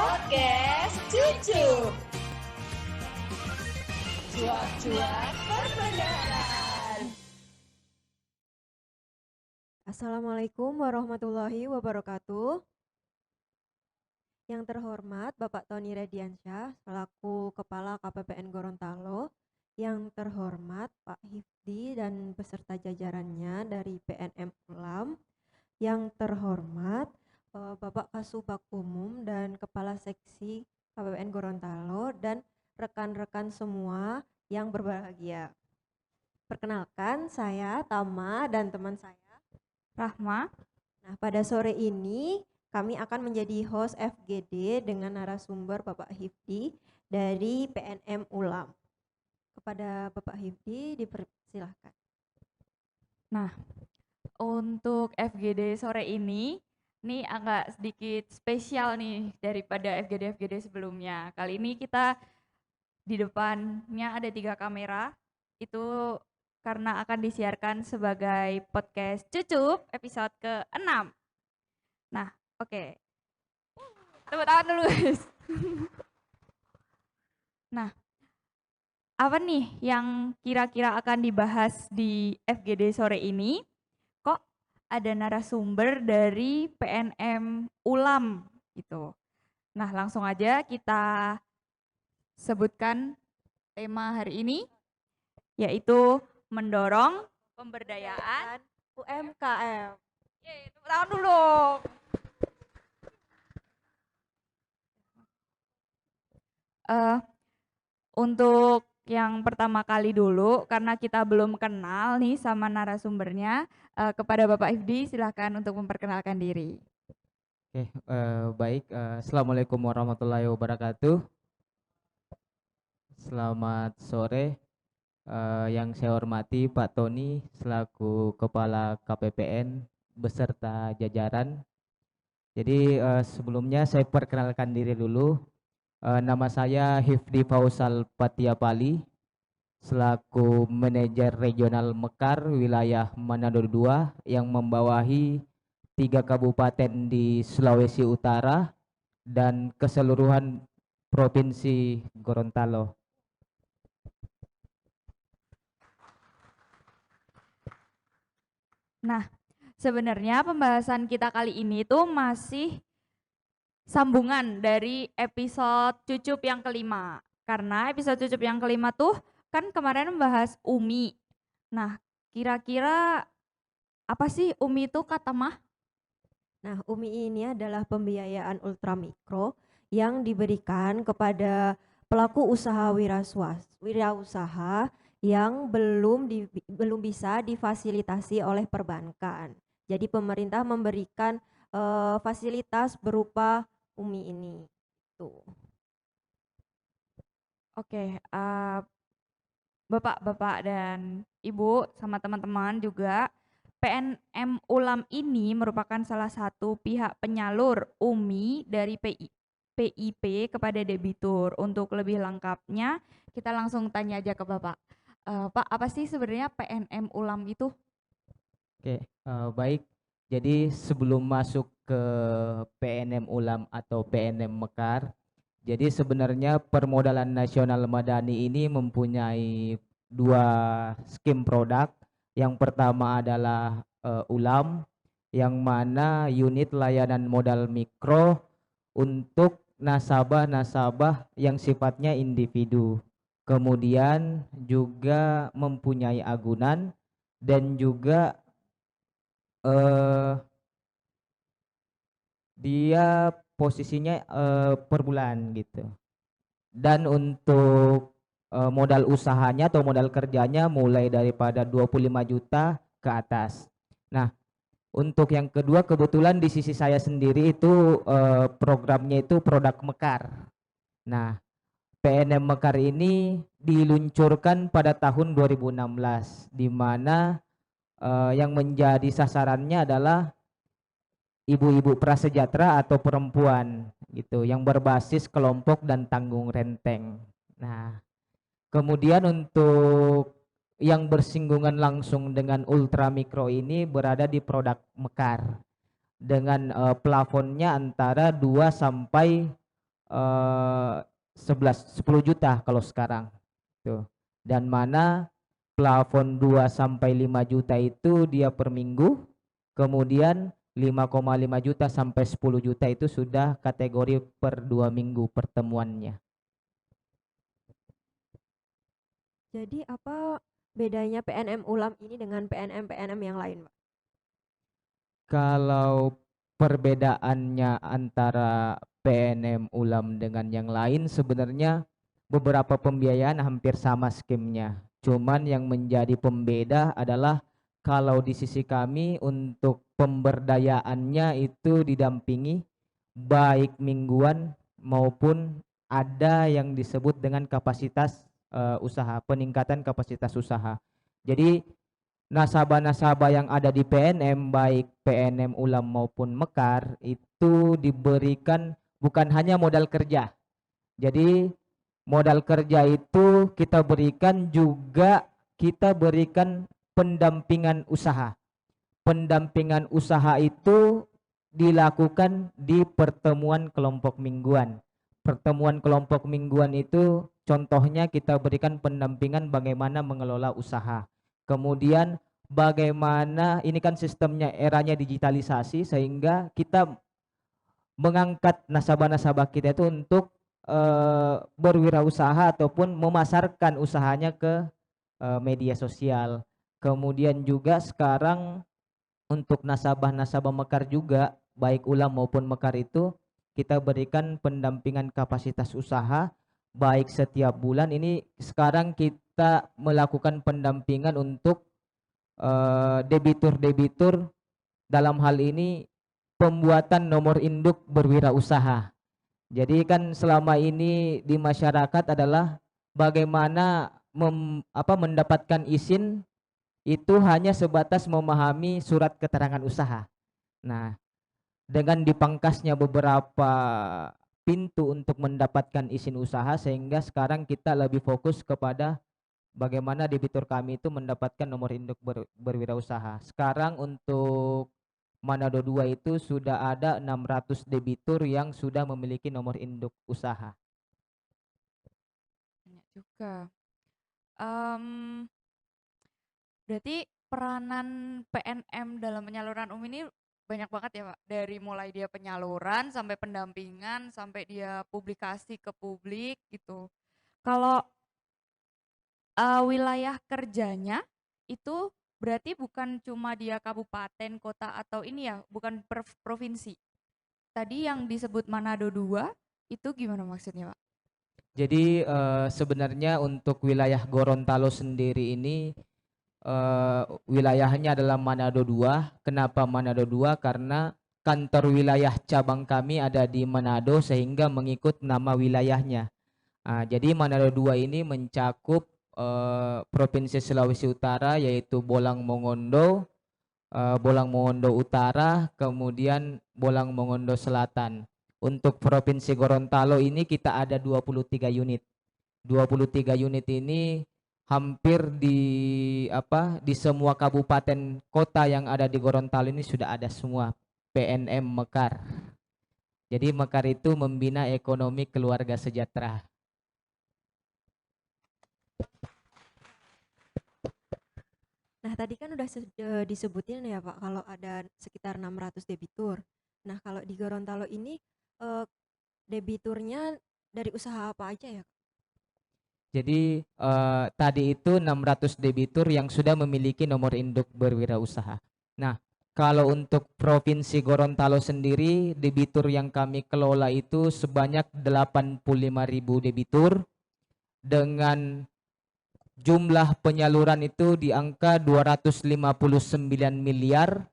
Podcast Cucu. Cuap-cuap perbendaharaan. Assalamualaikum warahmatullahi wabarakatuh. Yang terhormat Bapak Tony Rediansyah selaku Kepala KPPN Gorontalo, yang terhormat Pak Hifdi dan beserta jajarannya dari PNM Ulam, yang terhormat Bapak Kasubag Umum dan Kepala Seksi KPPN Gorontalo dan rekan-rekan semua yang berbahagia. Perkenalkan, saya Tama dan teman saya Rahma. Nah, pada sore ini kami akan menjadi host FGD dengan narasumber Bapak Hifdi dari PNM Ulam. Kepada Bapak Hifdi dipersilahkan. Nah, untuk FGD sore ini agak sedikit spesial nih daripada FGD-FGD sebelumnya. Kali ini kita di depannya ada 3 kamera, itu karena akan disiarkan sebagai podcast Cucup episode ke-6. Nah, oke. Tepuk tangan dulu guys. Nah, apa nih yang kira-kira akan dibahas di FGD sore ini? Kok ada narasumber dari PNM Ulam gitu. Nah, langsung aja kita sebutkan tema hari ini, yaitu mendorong pemberdayaan UMKM. Yeay, tepuk tangan dulu. Untuk yang pertama kali dulu, karena kita belum kenal nih sama narasumbernya, kepada Bapak Hifdi silahkan untuk memperkenalkan diri. Oke, baik. Assalamualaikum warahmatullahi wabarakatuh. Selamat sore. Yang saya hormati Pak Tony selaku Kepala KPPN beserta jajaran. Jadi sebelumnya saya perkenalkan diri dulu. Nama saya Hifdi Fausal Patiapali selaku Manajer Regional Mekar wilayah Manado II yang membawahi 3 kabupaten di Sulawesi Utara dan keseluruhan Provinsi Gorontalo. Nah, sebenarnya pembahasan kita kali ini tuh masih sambungan dari episode Cucup yang kelima. Karena episode Cucup yang kelima tuh kan kemarin membahas UMI. Nah, kira-kira apa sih UMI itu kata Mah? Nah, UMI ini adalah pembiayaan ultramikro yang diberikan kepada pelaku usaha wirausaha yang belum bisa difasilitasi oleh perbankan. Jadi pemerintah memberikan fasilitas berupa UMI ini. Tuh. Oke, Bapak-bapak dan Ibu sama teman-teman juga, PNM Ulam ini merupakan salah satu pihak penyalur UMI dari PIP kepada debitur. Untuk lebih lengkapnya, kita langsung tanya aja ke Bapak. Pak, apa sih sebenarnya PNM Ulam itu? Oke, baik. Jadi sebelum masuk ke PNM Ulam atau PNM Mekar, jadi sebenarnya permodalan nasional madani ini mempunyai 2 skim produk. Yang pertama adalah Ulam, yang mana unit layanan modal mikro untuk nasabah-nasabah yang sifatnya individu. Kemudian juga mempunyai agunan dan juga dia posisinya per bulan gitu. Dan untuk modal usahanya atau modal kerjanya mulai daripada 25 juta ke atas. Nah, untuk yang kedua kebetulan di sisi saya sendiri itu programnya itu produk Mekar. Nah, PNM Mekar ini diluncurkan pada tahun 2016 di mana yang menjadi sasarannya adalah ibu-ibu prasejahtera atau perempuan gitu yang berbasis kelompok dan tanggung renteng. Nah, kemudian untuk yang bersinggungan langsung dengan ultramikro ini berada di produk Mekar dengan plafonnya antara 2 sampai eh 10 juta kalau sekarang tuh. Dan mana plafon 2 sampai 5 juta itu dia per minggu, kemudian 5,5 juta sampai 10 juta itu sudah kategori per 2 minggu pertemuannya. Jadi apa bedanya PNM Ulam ini dengan PNM-PNM yang lain, Pak? Kalau perbedaannya antara PNM Ulam dengan yang lain sebenarnya beberapa pembiayaan hampir sama skemnya. Cuman yang menjadi pembeda adalah kalau di sisi kami untuk pemberdayaannya itu didampingi baik mingguan maupun ada yang disebut dengan kapasitas usaha, peningkatan kapasitas usaha. Jadi nasabah-nasabah yang ada di PNM baik PNM Ulam maupun Mekar itu diberikan bukan hanya modal kerja. Jadi modal kerja itu kita berikan juga kita berikan pendampingan usaha. Pendampingan usaha itu dilakukan di pertemuan kelompok mingguan. Pertemuan kelompok mingguan itu contohnya kita berikan pendampingan bagaimana mengelola usaha. Kemudian bagaimana ini kan sistemnya eranya digitalisasi sehingga kita mengangkat nasabah-nasabah kita itu untuk berwirausaha ataupun memasarkan usahanya ke media sosial. Kemudian juga sekarang untuk nasabah-nasabah Mekar juga baik Ulam maupun Mekar itu kita berikan pendampingan kapasitas usaha baik setiap bulan. Ini sekarang kita melakukan pendampingan untuk debitur-debitur dalam hal ini pembuatan nomor induk berwirausaha. Jadi kan selama ini di masyarakat adalah bagaimana mendapatkan izin itu hanya sebatas memahami surat keterangan usaha. Nah, dengan dipangkasnya beberapa pintu untuk mendapatkan izin usaha sehingga sekarang kita lebih fokus kepada bagaimana debitur kami itu mendapatkan nomor induk berwirausaha. Sekarang untuk Manado 2 itu sudah ada 600 debitur yang sudah memiliki nomor induk usaha. Banyak juga. Berarti peranan PNM dalam penyaluran ini banyak banget ya Pak. Dari mulai dia penyaluran sampai pendampingan sampai dia publikasi ke publik gitu. Kalau wilayah kerjanya itu berarti bukan cuma dia kabupaten, kota atau ini ya, bukan per provinsi. Tadi yang disebut Manado 2 itu gimana maksudnya Pak? Jadi sebenarnya untuk wilayah Gorontalo sendiri ini wilayahnya adalah Manado 2. Kenapa Manado 2? Karena kantor wilayah cabang kami ada di Manado sehingga mengikut nama wilayahnya. Jadi Manado 2 ini mencakup Provinsi Sulawesi Utara yaitu Bolang Mongondo, Bolang Mongondo Utara, kemudian Bolang Mongondo Selatan. Untuk Provinsi Gorontalo ini kita ada 23 unit. 23 unit ini hampir di semua kabupaten kota yang ada di Gorontalo ini sudah ada semua PNM Mekar. Jadi Mekar itu membina ekonomi keluarga sejahtera. Nah, tadi kan udah disebutin ya Pak kalau ada sekitar 600 debitur. Nah, kalau di Gorontalo ini debiturnya dari usaha apa aja ya? Jadi tadi itu 600 debitur yang sudah memiliki nomor induk berwirausaha. Nah, kalau untuk Provinsi Gorontalo sendiri, debitur yang kami kelola itu sebanyak 85.000 debitur dengan jumlah penyaluran itu di angka 259 miliar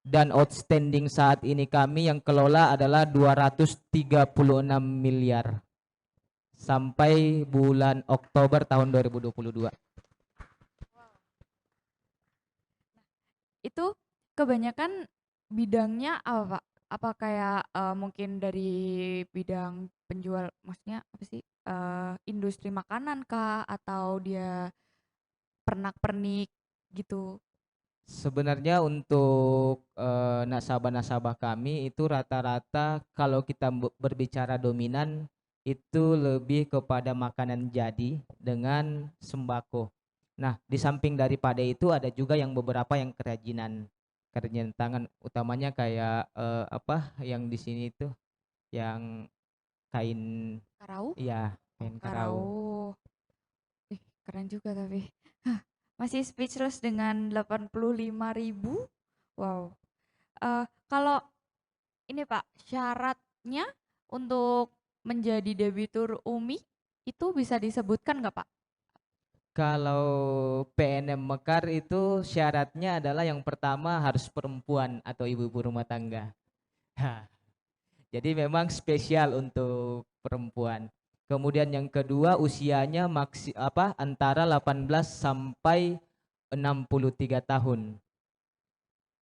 dan outstanding saat ini kami yang kelola adalah 236 miliar sampai bulan Oktober tahun 2022. Itu kebanyakan bidangnya apa Pak? Apa kayak mungkin dari bidang penjual, maksudnya apa sih, industri makanan kah atau dia pernak-pernik gitu? Sebenarnya untuk nasabah-nasabah kami itu rata-rata kalau kita berbicara dominan itu lebih kepada makanan jadi dengan sembako. Nah, di samping daripada itu ada juga yang beberapa yang kerajinan, kerajinan tangan, utamanya kayak apa yang di sini itu yang kain, Karau? ya Oh, kain karau. karau. Ih, keren juga tapi. Hah, masih speechless dengan 85.000. Wow. Kalau ini Pak, syaratnya untuk menjadi debitur UMI itu bisa disebutkan nggak Pak? Kalau PNM Mekar itu syaratnya adalah yang pertama harus perempuan atau ibu-ibu rumah tangga. Jadi memang spesial untuk perempuan. Kemudian yang kedua usianya antara 18 sampai 63 tahun.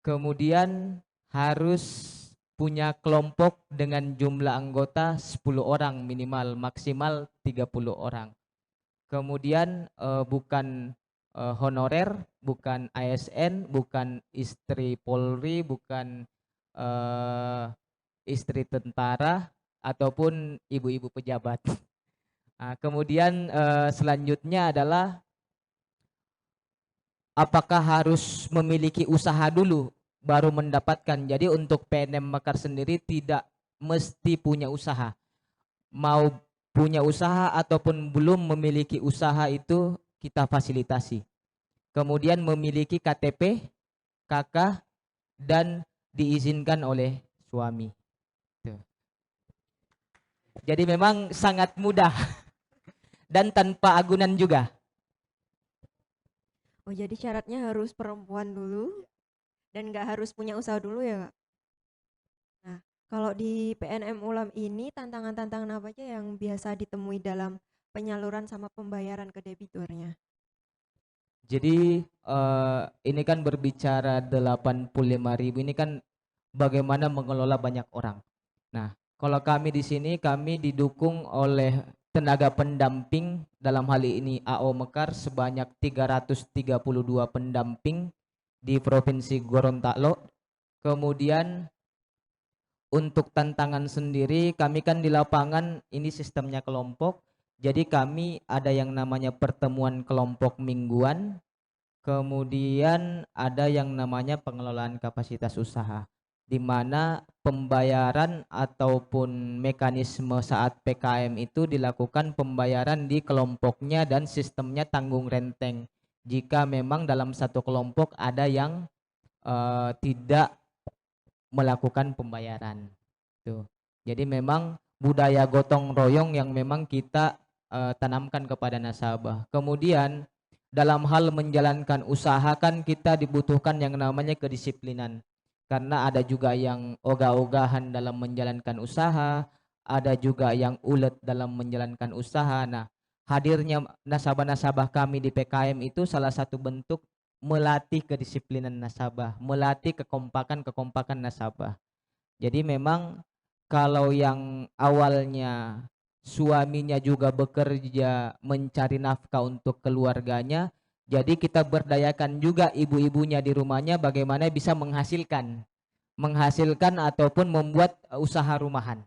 Kemudian harus punya kelompok dengan jumlah anggota 10 orang minimal, maksimal 30 orang. Kemudian bukan honorer, bukan ASN, bukan istri Polri, bukan eh, istri tentara ataupun ibu-ibu pejabat. Nah, kemudian selanjutnya adalah apakah harus memiliki usaha dulu baru mendapatkan. Jadi untuk PNM Mekar sendiri tidak mesti punya usaha. Mau punya usaha ataupun belum memiliki usaha itu kita fasilitasi. Kemudian memiliki KTP, KK, dan diizinkan oleh suami. Tuh. Jadi memang sangat mudah dan tanpa agunan juga. Oh, jadi syaratnya harus perempuan dulu dan nggak harus punya usaha dulu ya, Kak? Nah, kalau di PNM Ulam ini tantangan-tantangan apa aja yang biasa ditemui dalam penyaluran sama pembayaran ke debiturnya? Jadi ini kan berbicara 85.000 ini kan bagaimana mengelola banyak orang. Nah, kalau kami di sini kami didukung oleh tenaga pendamping dalam hal ini AO Mekar sebanyak 332 pendamping di Provinsi Gorontalo. Kemudian untuk tantangan sendiri kami kan di lapangan ini sistemnya kelompok. Jadi kami ada yang namanya pertemuan kelompok mingguan. Kemudian ada yang namanya pengelolaan kapasitas usaha, di mana pembayaran ataupun mekanisme saat PKM itu dilakukan pembayaran di kelompoknya dan sistemnya tanggung renteng. Jika memang dalam satu kelompok ada yang tidak melakukan pembayaran. Tuh. Jadi memang budaya gotong royong yang memang kita tanamkan kepada nasabah. Kemudian dalam hal menjalankan usaha kan kita dibutuhkan yang namanya kedisiplinan. Karena ada juga yang ogah-ogahan dalam menjalankan usaha, ada juga yang ulet dalam menjalankan usaha. Nah, hadirnya nasabah-nasabah kami di PKM itu salah satu bentuk melatih kedisiplinan nasabah, melatih kekompakan nasabah. Jadi memang kalau yang awalnya suaminya juga bekerja mencari nafkah untuk keluarganya, jadi kita berdayakan juga ibu-ibunya di rumahnya bagaimana bisa menghasilkan ataupun membuat usaha rumahan.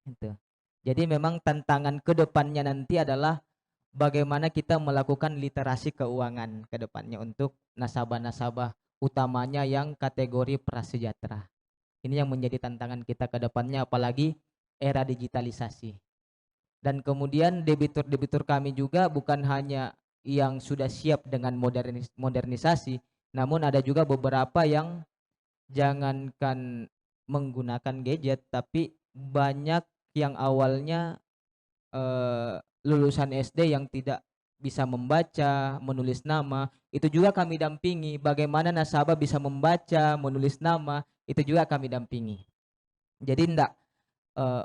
Gitu. Jadi memang tantangan ke depannya nanti adalah bagaimana kita melakukan literasi keuangan ke depannya untuk nasabah-nasabah utamanya yang kategori prasejahtera. Ini yang menjadi tantangan kita ke depannya apalagi era digitalisasi. Dan kemudian debitur-debitur kami juga bukan hanya yang sudah siap dengan modernisasi, namun ada juga beberapa yang jangankan menggunakan gadget, tapi banyak yang awalnya lulusan SD yang tidak bisa membaca, menulis nama, itu juga kami dampingi. Bagaimana nasabah bisa membaca, menulis nama, itu juga kami dampingi. Jadi enggak,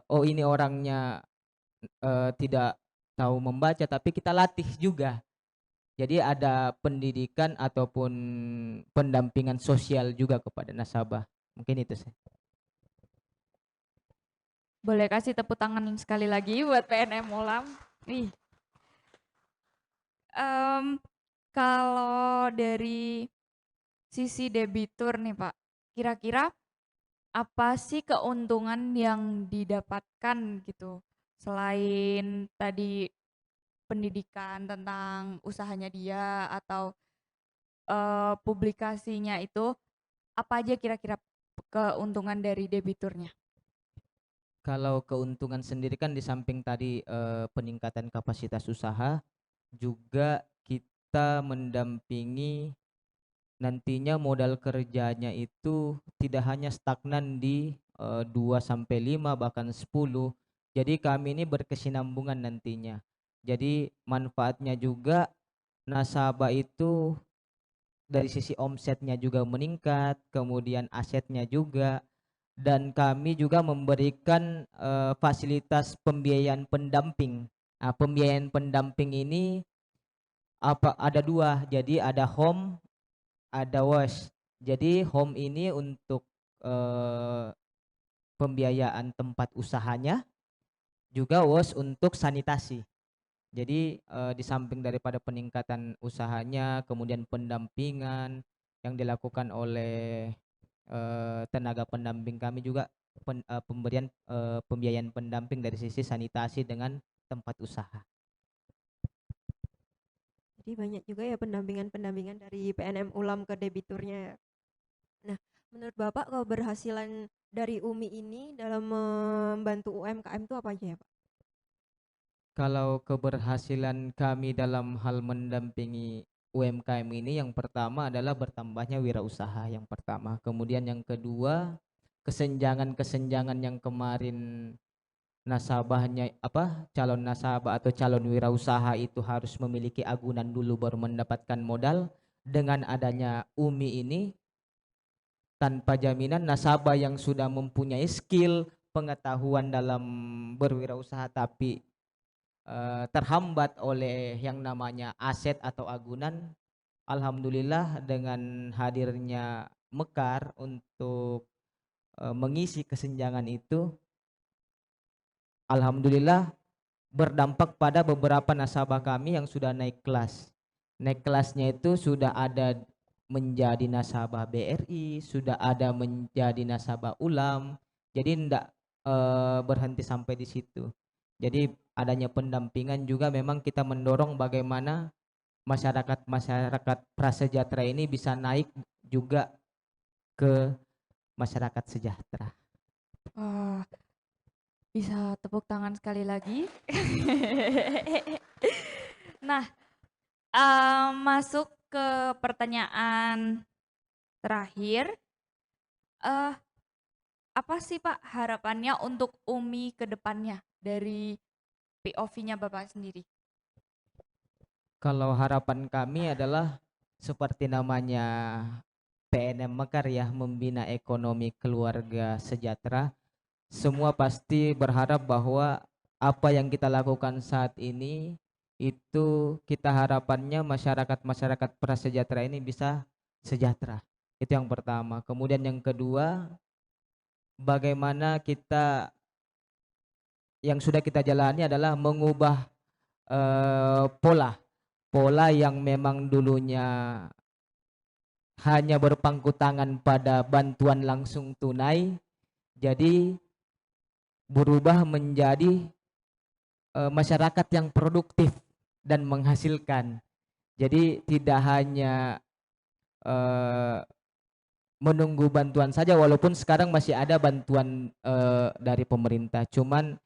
oh ini orangnya tidak tahu membaca, tapi kita latih juga. Jadi ada pendidikan ataupun pendampingan sosial juga kepada nasabah. Mungkin itu sih. Boleh kasih tepuk tangan sekali lagi buat PNM Ulam. Ih. Kalau dari sisi debitur nih Pak, kira-kira apa sih keuntungan yang didapatkan gitu? Selain tadi pendidikan tentang usahanya dia atau publikasinya itu, apa aja kira-kira keuntungan dari debiturnya? Kalau keuntungan sendiri kan di samping tadi peningkatan kapasitas usaha, juga kita mendampingi nantinya modal kerjanya itu tidak hanya stagnan di 2 sampai 5 bahkan 10. Jadi kami ini berkesinambungan nantinya. Jadi manfaatnya juga nasabah itu dari sisi omsetnya juga meningkat, kemudian asetnya juga, dan kami juga memberikan fasilitas pembiayaan pendamping. Nah, pembiayaan pendamping ini ada dua, jadi ada home, ada wash. Jadi home ini untuk eh, pembiayaan tempat usahanya, juga wash untuk sanitasi. Jadi di samping daripada peningkatan usahanya, kemudian pendampingan yang dilakukan oleh tenaga pendamping kami juga pemberian pembiayaan pendamping dari sisi sanitasi dengan tempat usaha. Jadi banyak juga ya pendampingan-pendampingan dari PNM Ulam ke debiturnya ya. Nah, menurut Bapak keberhasilan dari UMI ini dalam membantu UMKM itu apa aja ya, Pak? Kalau keberhasilan kami dalam hal mendampingi UMKM ini, yang pertama adalah bertambahnya wirausaha yang pertama. Kemudian yang kedua, kesenjangan-kesenjangan yang kemarin nasabahnya calon nasabah atau calon wirausaha itu harus memiliki agunan dulu baru mendapatkan modal. Dengan adanya UMI ini, tanpa jaminan nasabah yang sudah mempunyai skill pengetahuan dalam berwirausaha tapi terhambat oleh yang namanya aset atau agunan, alhamdulillah dengan hadirnya Mekar untuk mengisi kesenjangan itu, alhamdulillah berdampak pada beberapa nasabah kami yang sudah naik kelas. Naik kelasnya itu sudah ada menjadi nasabah BRI, sudah ada menjadi nasabah Ulam. Jadi tidak berhenti sampai di situ. Jadi adanya pendampingan juga memang kita mendorong bagaimana masyarakat prasejahtera ini bisa naik juga ke masyarakat sejahtera. Wah, bisa tepuk tangan sekali lagi. Nah, masuk ke pertanyaan terakhir. Eh, apa sih Pak harapannya untuk UMI ke depannya dari POV-nya Bapak sendiri? Kalau harapan kami adalah seperti namanya PNM Mekar ya, membina ekonomi keluarga sejahtera. Semua pasti berharap bahwa apa yang kita lakukan saat ini itu kita harapannya masyarakat prasejahtera ini bisa sejahtera. Itu yang pertama. Kemudian yang kedua, bagaimana kita yang sudah kita jalani adalah mengubah pola yang memang dulunya hanya berpangku tangan pada bantuan langsung tunai, jadi berubah menjadi masyarakat yang produktif dan menghasilkan. Jadi tidak hanya menunggu bantuan saja, walaupun sekarang masih ada bantuan dari pemerintah, cuman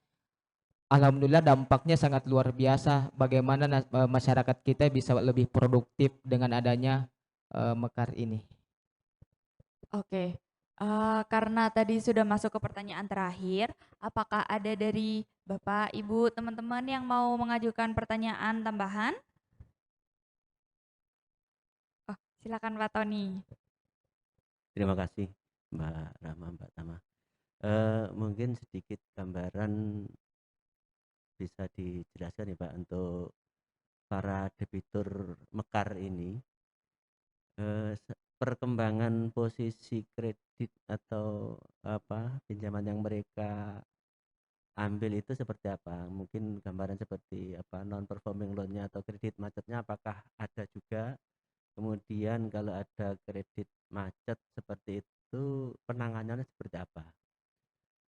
alhamdulillah dampaknya sangat luar biasa bagaimana masyarakat kita bisa lebih produktif dengan adanya Mekar ini. Oke, karena tadi sudah masuk ke pertanyaan terakhir, apakah ada dari Bapak, Ibu, teman-teman yang mau mengajukan pertanyaan tambahan? Oh, silakan Pak Tony. Terima kasih Mbak Rama, Mbak Tama. Mungkin sedikit gambaran bisa dijelaskan ya Pak untuk para debitur Mekar ini, perkembangan posisi kredit atau pinjaman yang mereka ambil itu seperti apa? Mungkin gambaran seperti non performing loan-nya atau kredit macetnya apakah ada juga? Kemudian kalau ada kredit macet seperti itu penanganannya seperti apa?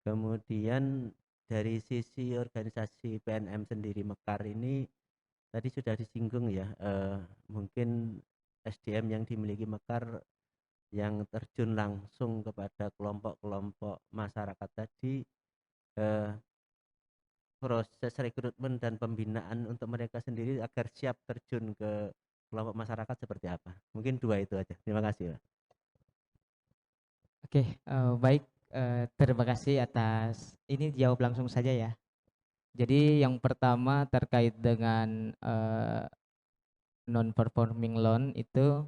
Kemudian dari sisi organisasi PNM sendiri Mekar ini tadi sudah disinggung ya, mungkin SDM yang dimiliki Mekar yang terjun langsung kepada kelompok-kelompok masyarakat tadi, eh, proses rekrutmen dan pembinaan untuk mereka sendiri agar siap terjun ke kelompok masyarakat seperti apa? Mungkin 2 itu aja. Terima kasih, Pak. Oke, baik, terima kasih atas ini, jawab langsung saja ya. Jadi yang pertama terkait dengan non performing loan itu,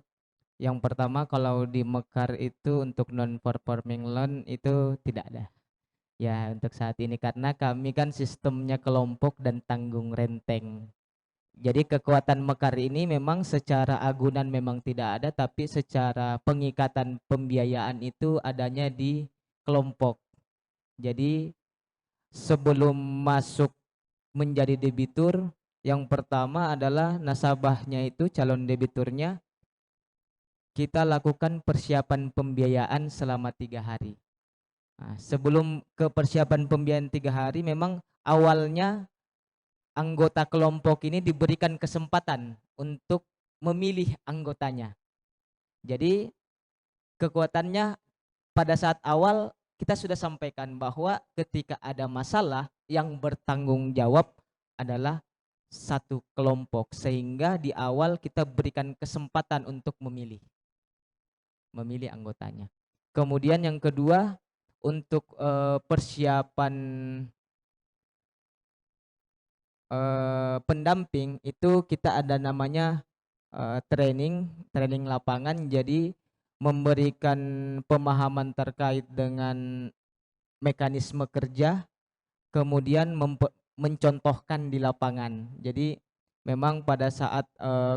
yang pertama kalau di Mekar itu untuk non performing loan itu tidak ada. Ya, untuk saat ini karena kami kan sistemnya kelompok dan tanggung renteng. Jadi kekuatan Mekar ini memang secara agunan memang tidak ada, tapi secara pengikatan pembiayaan itu adanya di kelompok. Jadi sebelum masuk menjadi debitur, yang pertama adalah nasabahnya itu calon debiturnya kita lakukan persiapan pembiayaan selama 3 hari. Nah, sebelum ke persiapan pembiayaan 3 hari, memang awalnya anggota kelompok ini diberikan kesempatan untuk memilih anggotanya. Jadi kekuatannya pada saat awal kita sudah sampaikan bahwa ketika ada masalah yang bertanggung jawab adalah satu kelompok, sehingga di awal kita berikan kesempatan untuk memilih anggotanya. Kemudian yang kedua, untuk persiapan pendamping itu kita ada namanya training lapangan. Jadi memberikan pemahaman terkait dengan mekanisme kerja, kemudian mencontohkan di lapangan. Jadi memang pada saat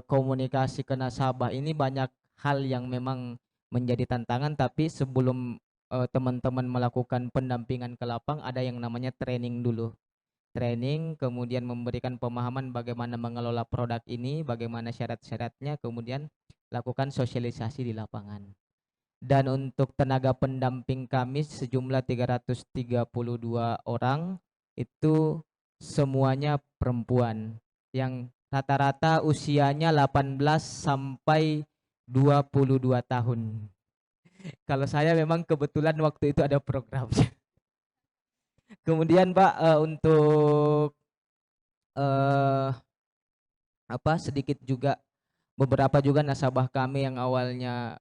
komunikasi ke nasabah ini banyak hal yang memang menjadi tantangan, tapi sebelum teman-teman melakukan pendampingan ke lapang ada yang namanya training dulu. Training, kemudian memberikan pemahaman bagaimana mengelola produk ini, bagaimana syarat-syaratnya, kemudian lakukan sosialisasi di lapangan. Dan untuk tenaga pendamping kami sejumlah 332 orang, itu semuanya perempuan yang rata-rata usianya 18 sampai 22 tahun. Kalau saya memang kebetulan waktu itu ada programnya. Kemudian Pak, untuk sedikit juga beberapa juga nasabah kami yang awalnya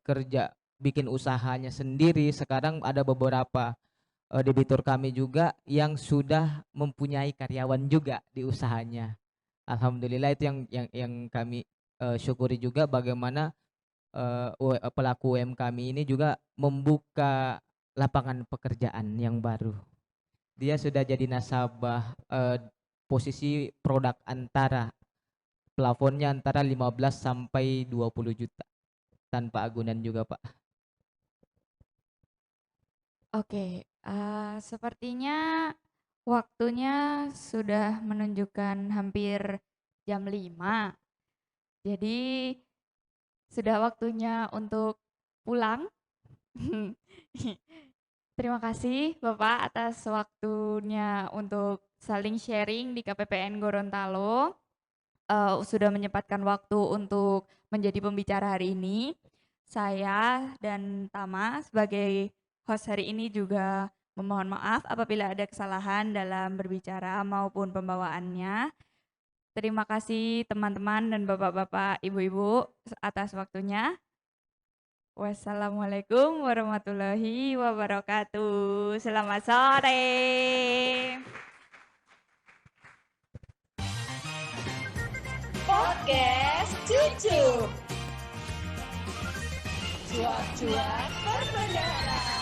kerja bikin usahanya sendiri, sekarang ada beberapa debitur kami juga yang sudah mempunyai karyawan juga di usahanya. Alhamdulillah, itu yang kami syukuri juga, bagaimana pelaku UMKM ini juga membuka lapangan pekerjaan yang baru. Dia sudah jadi nasabah posisi produk antara plafonnya antara 15 sampai 20 juta tanpa agunan juga, Pak. Oke, sepertinya waktunya sudah menunjukkan hampir jam 5. Jadi sudah waktunya untuk pulang. Terima kasih Bapak atas waktunya untuk saling sharing di KPPN Gorontalo. Sudah menyempatkan waktu untuk menjadi pembicara hari ini. Saya dan Tama sebagai host hari ini juga memohon maaf apabila ada kesalahan dalam berbicara maupun pembawaannya. Terima kasih teman-teman dan bapak-bapak, ibu-ibu atas waktunya. Wassalamualaikum warahmatullahi wabarakatuh. Selamat sore. Podcast Cucu. Cuap-cuap perbendaharaan.